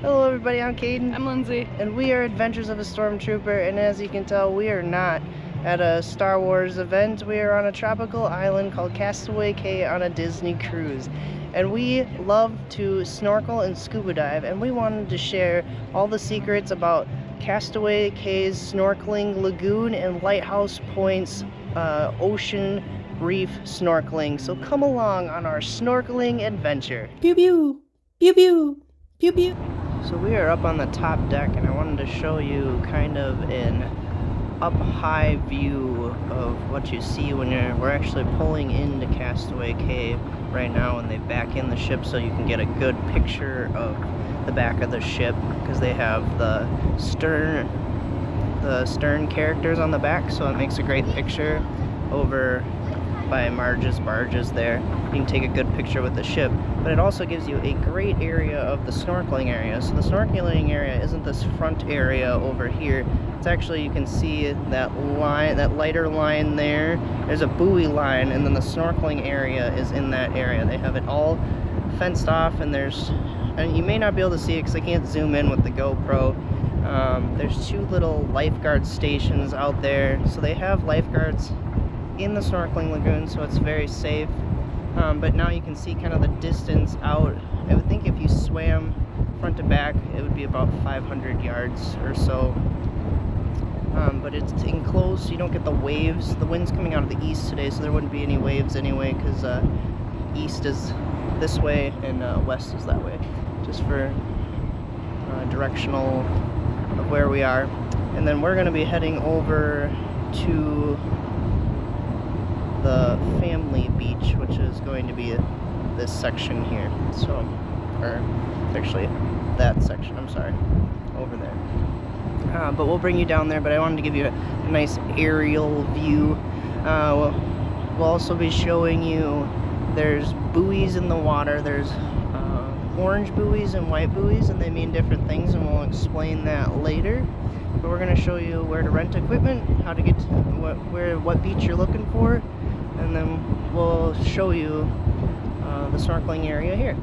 Hello everybody, I'm Caden. I'm Lindsay. And we are Adventures of a Stormtrooper, and as you can tell, we are not at a Star Wars event. We are on a tropical island called Castaway Cay on a Disney cruise. And we love to snorkel and scuba dive, and we wanted to share all the secrets about Castaway Cay's snorkeling lagoon and Lighthouse Point's ocean reef snorkeling. So come along on our snorkeling adventure. Pew pew! Pew pew! Pew pew! So we are up on the top deck, and I wanted to show you kind of an up-high view of what you see when we're actually pulling into Castaway Cay right now, and they back in the ship so you can get a good picture of the back of the ship, because they have the stern characters on the back, so it makes a great picture over by Marge's barges there. You can take a good picture with the ship, but it also gives you a great area of the snorkeling area. So the snorkeling area isn't this front area over here. It's actually, you can see that line, that lighter line there. There's a buoy line, and then the snorkeling area is in that area. They have it all fenced off, and you may not be able to see it because I can't zoom in with the GoPro. There's two little lifeguard stations out there. So they have lifeguards in the snorkeling lagoon, so it's very safe. But now you can see kind of the distance out. I would think if you swam front to back, it would be about 500 yards or so. But it's enclosed, so you don't get the waves. The wind's coming out of the east today, so there wouldn't be any waves anyway, because east is this way and west is that way, just for directional of where we are. And then we're going to be heading over to the family beach, which is going to be this section here. So, or actually that section, I'm sorry, over there. But we'll bring you down there, but I wanted to give you a nice aerial view. We'll also be showing you, there's buoys in the water. There's orange buoys and white buoys, and they mean different things, and we'll explain that later. But we're going to show you where to rent equipment, how to get to what beach you're looking for, and then we'll show you the snorkeling area here.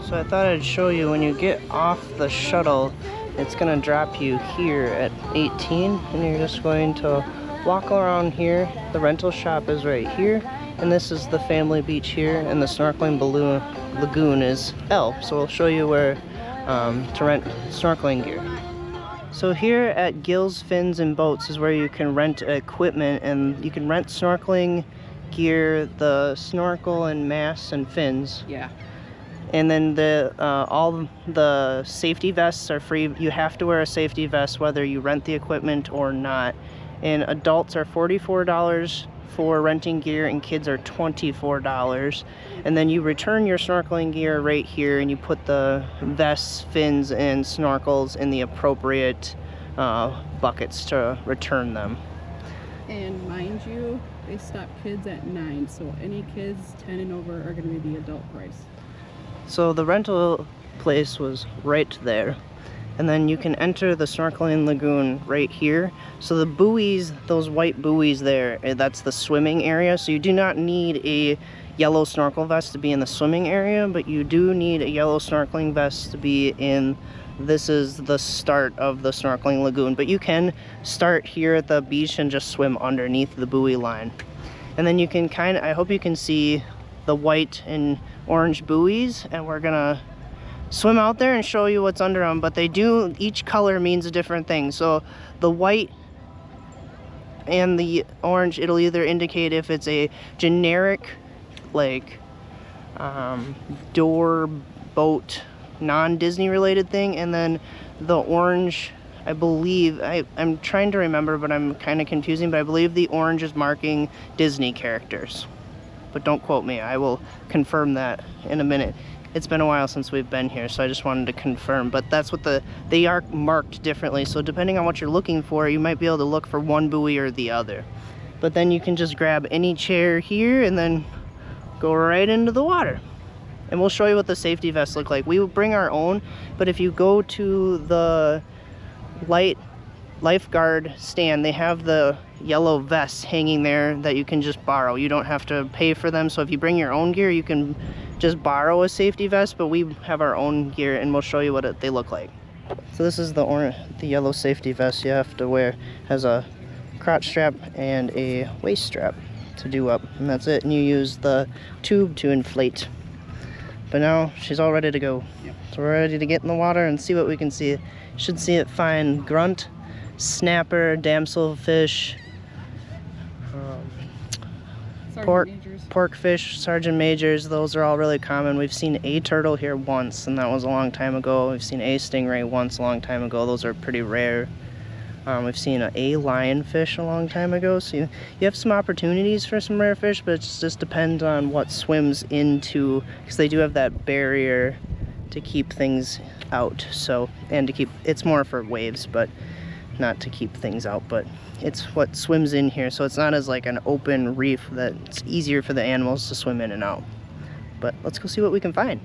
So I thought I'd show you, when you get off the shuttle, it's going to drop you here at 18, and you're just going to walk around here. The rental shop is right here, and this is the family beach here, and the snorkeling lagoon is L. So we'll show you where to rent snorkeling gear. So here at Gills, Fins, and Boats is where you can rent equipment, and you can rent snorkeling gear, the snorkel and mask and fins. Yeah. And then all the safety vests are free. You have to wear a safety vest whether you rent the equipment or not. And adults are $44 for renting gear, and kids are $24. And then you return your snorkeling gear right here, and you put the vests, fins, and snorkels in the appropriate buckets to return them. And mind you, they stop kids at 9, so any kids 10 and over are going to be the adult price. So the rental place was right there, and then you can enter the snorkeling lagoon right here. So the buoys, those white buoys there, that's the swimming area. So you do not need a yellow snorkel vest to be in the swimming area, but you do need a yellow snorkeling vest to be in, this is the start of the snorkeling lagoon. But you can start here at the beach and just swim underneath the buoy line. And then you can I hope you can see the white and orange buoys, and we're gonna swim out there and show you what's under them. But they do, each color means a different thing. So the white and the orange, it'll either indicate if it's a generic, like door boat, non-Disney related thing, and then the orange, I believe, I'm trying to remember, but I'm kind of confusing, but I believe the orange is marking Disney characters. But don't quote me, I will confirm that in a minute. It's been a while since we've been here, so I just wanted to confirm. But that's what they are marked differently, so depending on what you're looking for, you might be able to look for one buoy or the other. But then you can just grab any chair here and then go right into the water. And we'll show you what the safety vests look like. We will bring our own, but if you go to the lifeguard stand, they have the yellow vests hanging there that you can just borrow. You don't have to pay for them, so if you bring your own gear, you can just borrow a safety vest, but we have our own gear, and we'll show you what they look like. So this is the yellow safety vest you have to wear. Has a crotch strap and a waist strap to do up, and that's it. And you use the tube to inflate. But now she's all ready to go. Yep. So we're ready to get in the water and see what we can see. Should see it find grunt, snapper, damselfish, pork fish, sergeant majors. Those are all really common. We've seen a turtle here once, and that was a long time ago. We've seen a stingray once a long time ago. Those are pretty rare. We've seen a lionfish a long time ago. So you have some opportunities for some rare fish, but it just depends on what swims into, because they do have that barrier to keep things out. So, and to keep, it's more for waves, but not to keep things out, but it's what swims in here. So it's not as like an open reef that it's easier for the animals to swim in and out. But let's go see what we can find.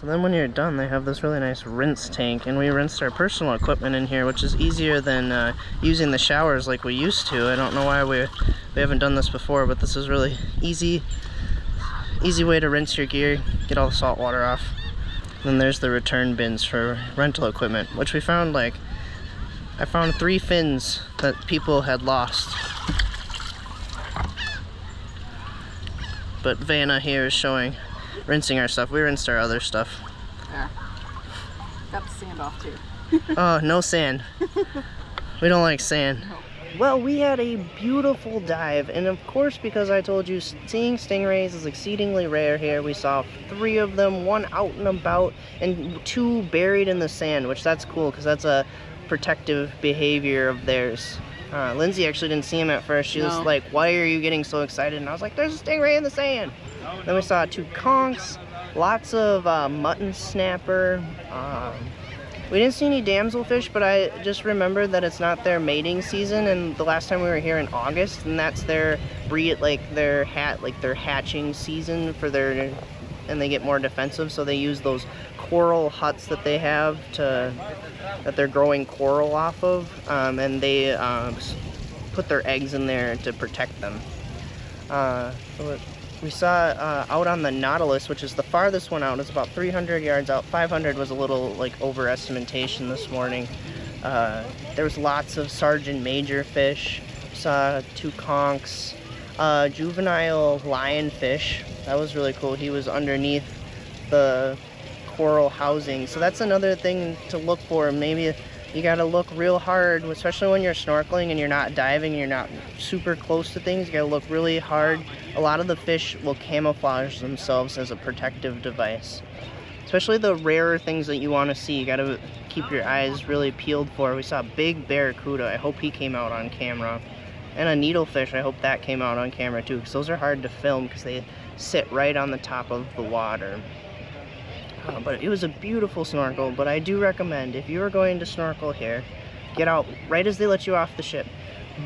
So then when you're done, they have this really nice rinse tank, and we rinsed our personal equipment in here, which is easier than using the showers like we used to. I don't know why we haven't done this before, but this is really easy way to rinse your gear, get all the salt water off. Then there's the return bins for rental equipment, which we found I found 3 fins that people had lost. But Vanna here is showing rinsing our stuff. We rinsed our other stuff. Yeah. Got the sand off too. Oh, no sand. We don't like sand. No. Well, we had a beautiful dive, and of course, because I told you seeing stingrays is exceedingly rare here, we saw 3 of them, 1 out and about, and 2 buried in the sand, which that's cool, because that's a protective behavior of theirs. Lindsay actually didn't see him at first. She was like, why are you getting so excited? And I was like, there's a stingray in the sand. Then we saw 2 conchs, lots of mutton snapper. We didn't see any damselfish, but I just remembered that it's not their mating season, and the last time we were here in August, and that's their their hatching season for their, and they get more defensive, so they use those coral huts that they have that they're growing coral off of, and they put their eggs in there to protect them. We saw out on the Nautilus, which is the farthest one out, it's about 300 yards out. 500 was a little overestimation this morning. There was lots of sergeant major fish. We saw 2 conchs, juvenile lionfish. That was really cool. He was underneath the coral housing. So that's another thing to look for. Maybe you gotta look real hard, especially when you're snorkeling and you're not diving and you're not super close to things. You gotta look really hard. A lot of the fish will camouflage themselves as a protective device. Especially the rarer things that you want to see, you gotta keep your eyes really peeled for. We saw a big barracuda. I hope he came out on camera. And a needlefish, I hope that came out on camera too, because those are hard to film because they sit right on the top of the water. But it was a beautiful snorkel, but I do recommend, if you are going to snorkel here, get out right as they let you off the ship.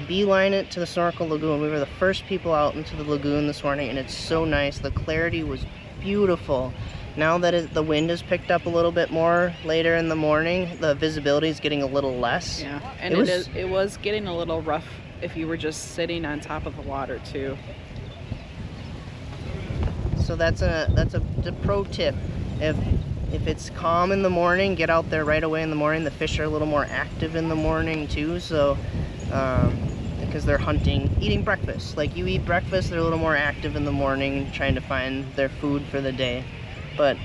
Beeline it to the Snorkel Lagoon. We were the first people out into the lagoon this morning, and it's so nice. The clarity was beautiful. Now that the wind has picked up a little bit more later in the morning, the visibility is getting a little less. Yeah, and it was getting a little rough if you were just sitting on top of the water too. So that's a pro tip. If it's calm in the morning, get out there right away in the morning. The fish are a little more active in the morning too, so because they're hunting, eating breakfast. Like you eat breakfast, they're a little more active in the morning, trying to find their food for the day. But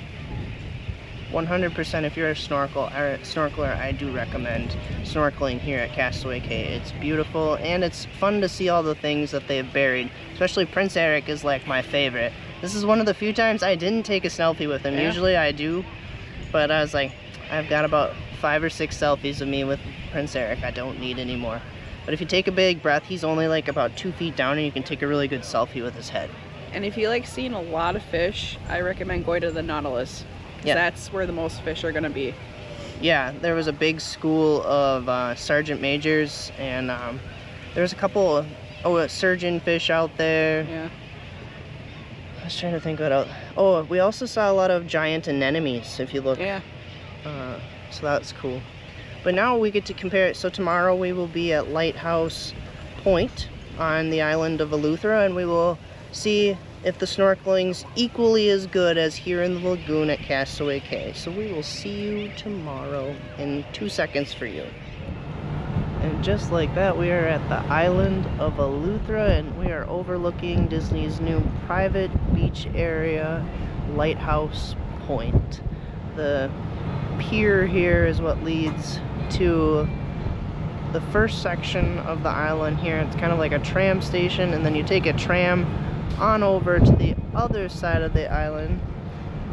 100%, if you're a snorkeler, I do recommend snorkeling here at Castaway Cay. It's beautiful, and it's fun to see all the things that they've buried. Especially Prince Eric is like my favorite. This is one of the few times I didn't take a selfie with him. Yeah. Usually I do, but I was like, I've got about 5 or 6 selfies of me with Prince Eric. I don't need any more. But if you take a big breath, he's only like about 2 feet down, and you can take a really good selfie with his head. And if you like seeing a lot of fish, I recommend going to the Nautilus. Yeah. That's where the most fish are going to be. Yeah, there was a big school of sergeant majors, and there was a couple of surgeon fish out there. Yeah. I was trying to think what else. Oh, we also saw a lot of giant anemones, if you look. Yeah. So that's cool. But now we get to compare it. So tomorrow we will be at Lighthouse Point on the island of Eleuthera, and we will see if the snorkeling's equally as good as here in the lagoon at Castaway Cay. So we will see you tomorrow in 2 seconds for you. And just like that, we are at the island of Eleuthera, and we are overlooking Disney's new private beach area, Lighthouse Point. The pier here is what leads to the first section of the island here. It's kind of like a tram station, and then you take a tram on over to the other side of the island,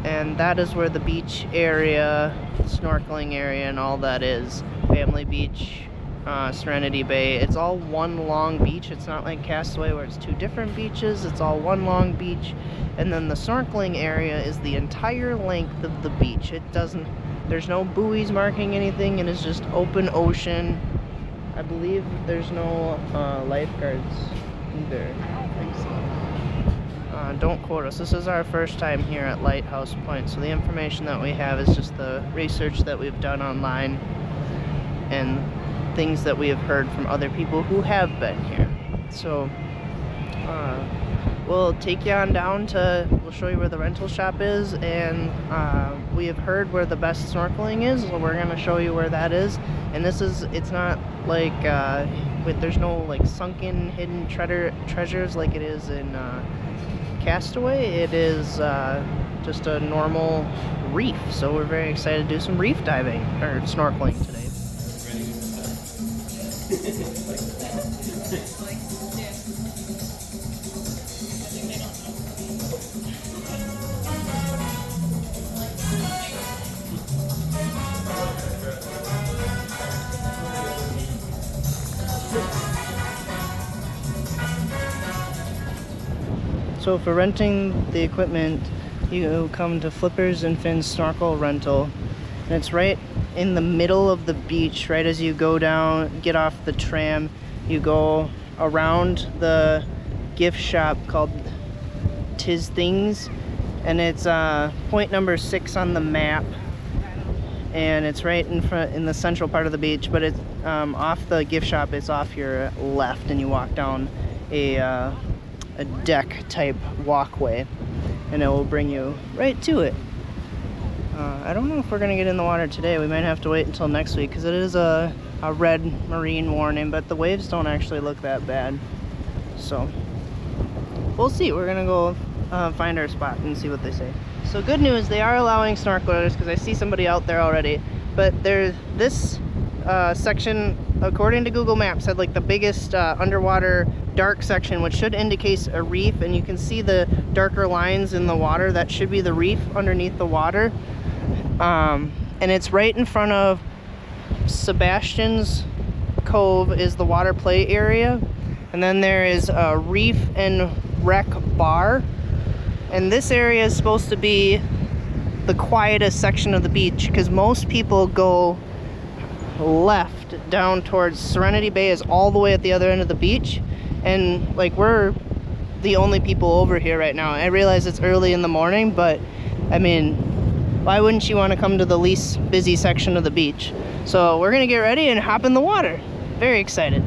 and that is where the beach area, snorkeling area, and all that is. Family Beach, Serenity Bay. It's all one long beach. It's not like Castaway where it's 2 different beaches. It's all one long beach, and then the snorkeling area is the entire length of the beach. There's no buoys marking anything. It is just open ocean. I believe there's no lifeguards either. I don't think so. Don't quote us. This is our first time here at Lighthouse Point, so the information that we have is just the research that we've done online and things that we have heard from other people who have been here. So we'll take you on down we'll show you where the rental shop is, and we have heard where the best snorkeling is, so we're going to show you where that is. And it's not like, there's no like sunken hidden treasures like it is in Castaway. It is just a normal reef, so we're very excited to do some reef diving, or snorkeling today. So for renting the equipment, you come to Flippers and Fins Snorkel Rental, and it's right in the middle of the beach. Right as you go down, get off the tram, you go around the gift shop called Tis Things, and it's point number 6 on the map, and it's right in front in the central part of the beach. But it's off the gift shop, it's off your left, and you walk down a deck type walkway, and it will bring you right to it. I don't know if we're gonna get in the water today. We might have to wait until next week because it is a red marine warning, but the waves don't actually look that bad, so we'll see. We're gonna go find our spot and see what they say. So good news, they are allowing snorkelers, because I see somebody out there already, but there's this section, according to Google Maps, had like the biggest underwater dark section, which should indicate a reef, and you can see the darker lines in the water. That should be the reef underneath the water, and it's right in front of Sebastian's Cove is the water play area, and then there is a reef and rec bar, and this area is supposed to be the quietest section of the beach because most people go left down towards Serenity Bay, is all the way at the other end of the beach, and like we're the only people over here right now. I realize it's early in the morning, but I mean, why wouldn't you want to come to the least busy section of the beach? So we're gonna get ready and hop in the water. Very excited.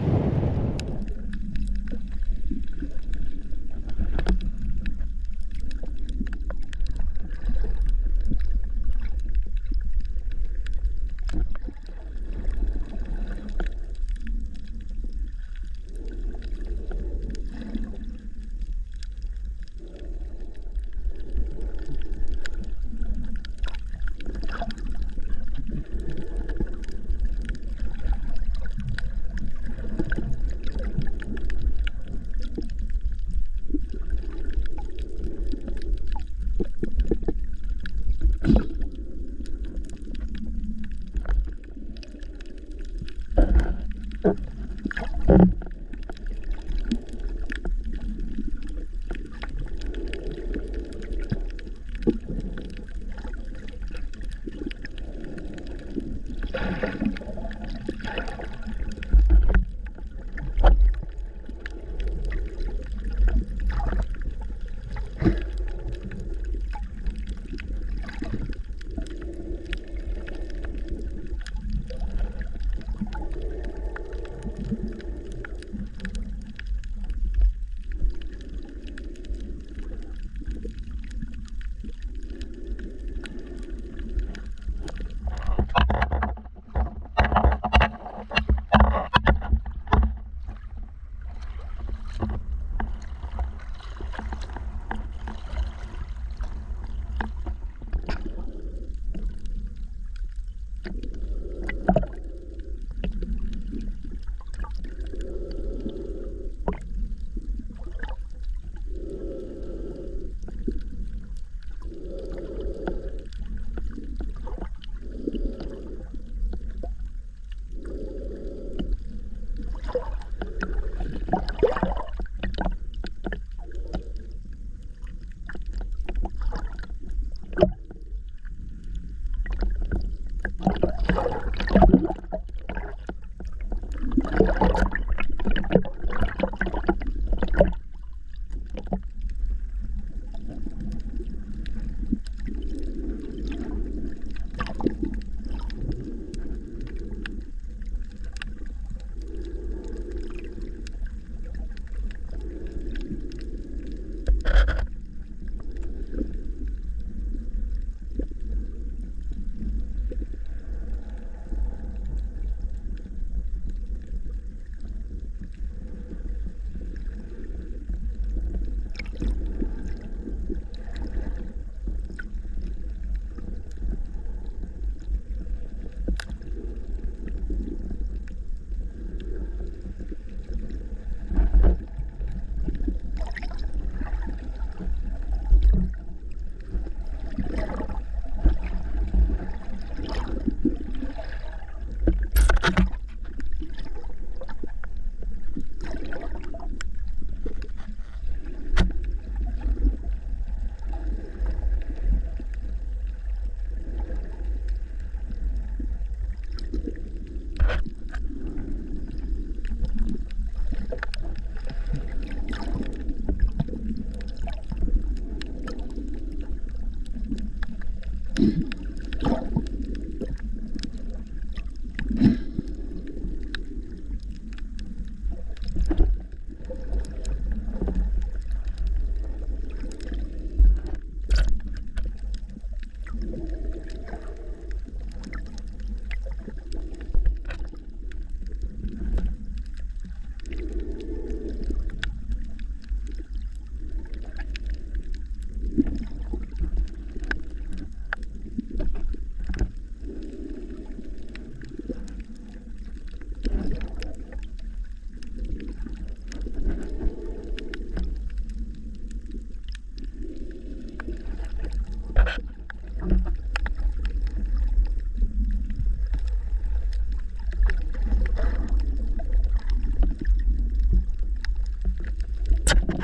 Well,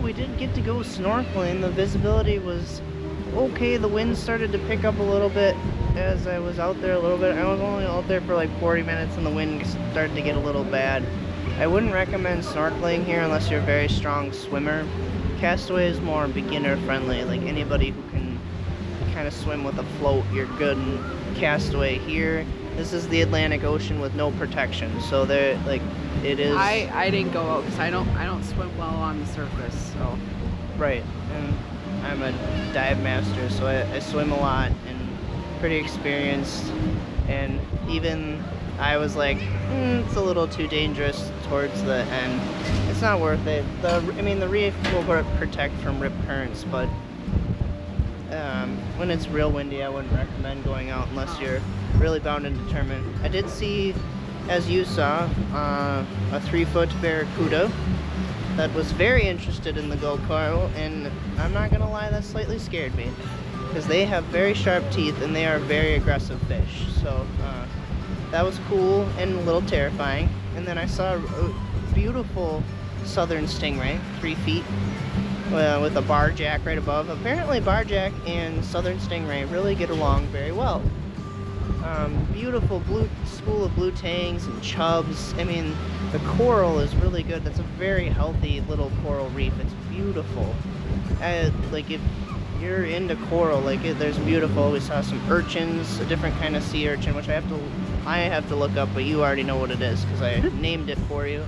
we did get to go snorkeling. The visibility was okay. The wind started to pick up a little bit as I was out there a little bit. I was only out there for like 40 minutes and the wind started to get a little bad. I wouldn't recommend snorkeling here unless you're a very strong swimmer. Castaway is more beginner friendly, like anybody who can kind of swim with a float, you're good in Castaway. Here, this is the Atlantic Ocean with no protection, so there, like, it is. I didn't go out because I don't swim well on the surface, so. Right, and I'm a dive master, so I swim a lot and pretty experienced, and even I was like, it's a little too dangerous towards the end. It's not worth it. I mean, the reef will protect from rip currents, but when it's real windy, I wouldn't recommend going out unless you're really bound and determined. I did see, as you saw, a 3-foot barracuda that was very interested in the go-kart, and I'm not gonna lie, that slightly scared me because they have very sharp teeth and they are very aggressive fish. So that was cool and a little terrifying. And then I saw a beautiful southern stingray, 3 feet, with a barjack right above. Apparently barjack and southern stingray really get along very well. Beautiful blue school of blue tangs and chubs. I mean, the coral is really good. That's a very healthy little coral reef. It's beautiful. Like, if you're into coral, like, there's beautiful. We saw some urchins, a different kind of sea urchin, which I have to look up, but you already know what it is because I named it for you.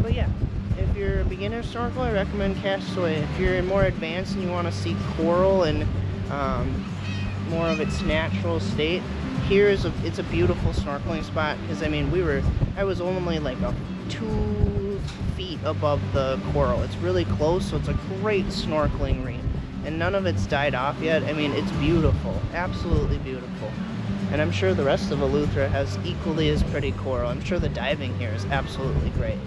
But yeah, if you're a beginner snorkeler, I recommend Castaway. If you're more advanced and you want to see coral and more of its natural state, it's a beautiful snorkeling spot because I mean I was only like 2 feet above the coral. It's really close, so it's a great snorkeling reef, and none of it's died off yet. I mean, it's beautiful, absolutely beautiful, and I'm sure the rest of Eleuthera has equally as pretty coral. I'm sure the diving here is absolutely great.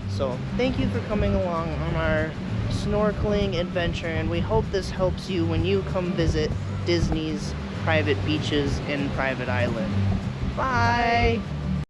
So thank you for coming along on our snorkeling adventure, and we hope this helps you when you come visit Disney's private beaches and private island. Bye!